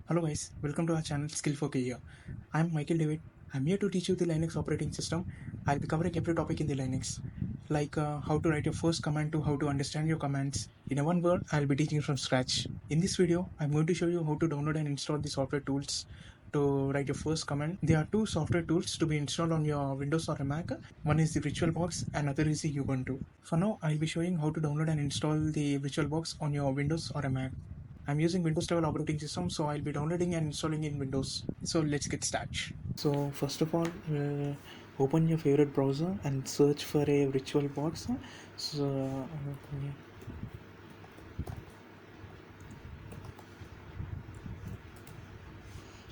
Hello guys, welcome to our channel Skill for Career. I'm Michael David. I'm here to teach you the Linux operating system. I'll be covering every topic in the Linux, like how to write your first command to how to understand your commands. In a one word, I'll be teaching from scratch. In this video, I'm going to show you how to download and install the software tools to write your first command. There are two software tools to be installed on your Windows or a Mac. One is the VirtualBox, and another is the Ubuntu. For now, I'll be showing how to download and install the VirtualBox on your Windows or a Mac. I'm using Windows level operating system, so I'll be downloading and installing in Windows. So let's get started. So first of all, open your favorite browser and search for a VirtualBox. So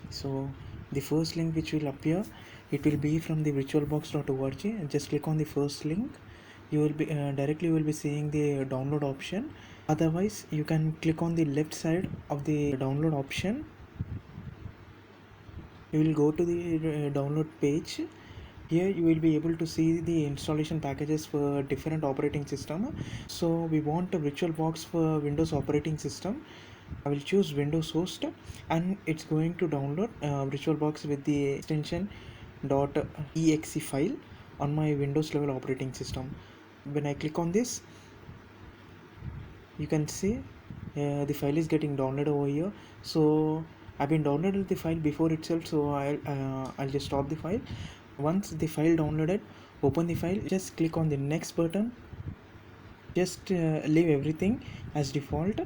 so the first link which will appear, it will be from the virtualbox.org. Just click on the first link. You will be directly will be seeing the download option. Otherwise, you can click on the left side of the download option. You will go to the download page. Here you will be able to see the installation packages for different operating system. So we want a VirtualBox for Windows operating system. I will choose Windows host, and it's going to download VirtualBox with the extension .exe file on my Windows level operating system. When I click on this, you can see the file is getting downloaded over here. So I've been downloaded the file before itself, so I'll just stop the file. Once the file downloaded, open the file, just click on the next button. Just leave everything as default.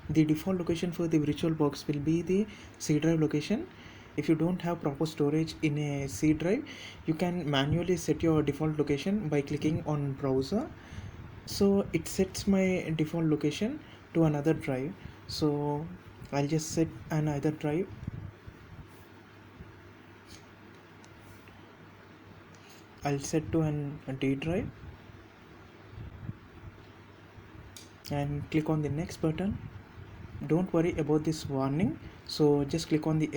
The default location for the VirtualBox will be the C drive location. If you don't have proper storage in a C drive, you can manually set your default location by clicking on browser. So it sets my default location to another drive. So I'll just set another drive. I'll set to a D drive and click on the next button. Don't worry about this warning, so just click on the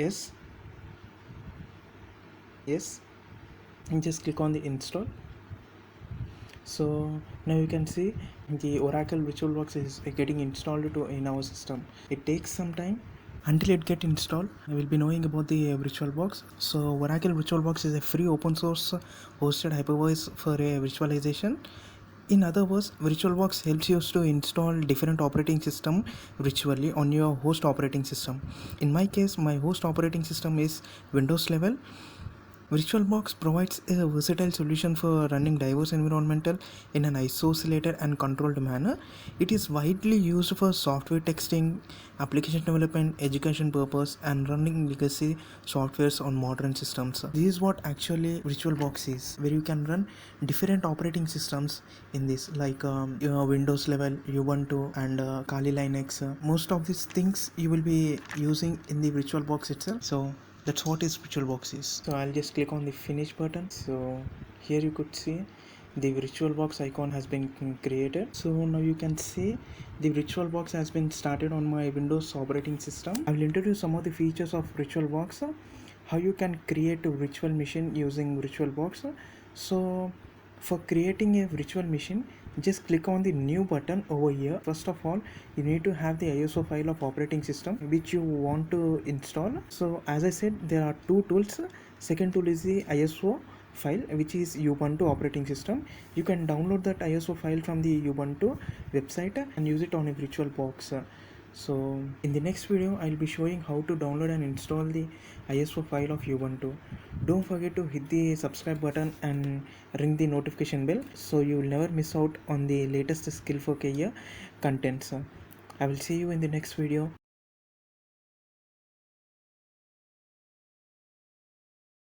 yes, and just click on the install. So now you can see the Oracle VirtualBox is getting installed in our system. It takes some time until it get installed. I will be knowing about the VirtualBox. So Oracle VirtualBox is a free open source hosted hypervisor for a virtualization. In other words, VirtualBox helps you to install different operating system virtually on your host operating system. In my case, my host operating system is Windows level. VirtualBox provides a versatile solution for running diverse environmental in an isolated and controlled manner. It is widely used for software testing, application development, education purpose, and running legacy softwares on modern systems. This is what actually VirtualBox is, where you can run different operating systems in this, like Windows level, Ubuntu, and Kali Linux. Most of these things you will be using in the VirtualBox itself. So that's what is VirtualBox is. So I'll just click on the finish button. So here you could see the VirtualBox icon has been created. So now you can see the VirtualBox has been started on my Windows operating system. I will introduce some of the features of VirtualBox, how you can create a virtual machine using VirtualBox. So for creating a virtual machine, just click on the new button over here. First of all, you need to have the ISO file of operating system which you want to install. So as I said, there are two tools. Second tool is the ISO file, which is Ubuntu operating system. You can download that ISO file from the Ubuntu website and use it on a VirtualBox. So in the next video, I'll be showing how to download and install the ISO file of Ubuntu. Don't forget to hit the subscribe button and ring the notification bell so you will never miss out on the latest skill for career contents. I will see you in the next video.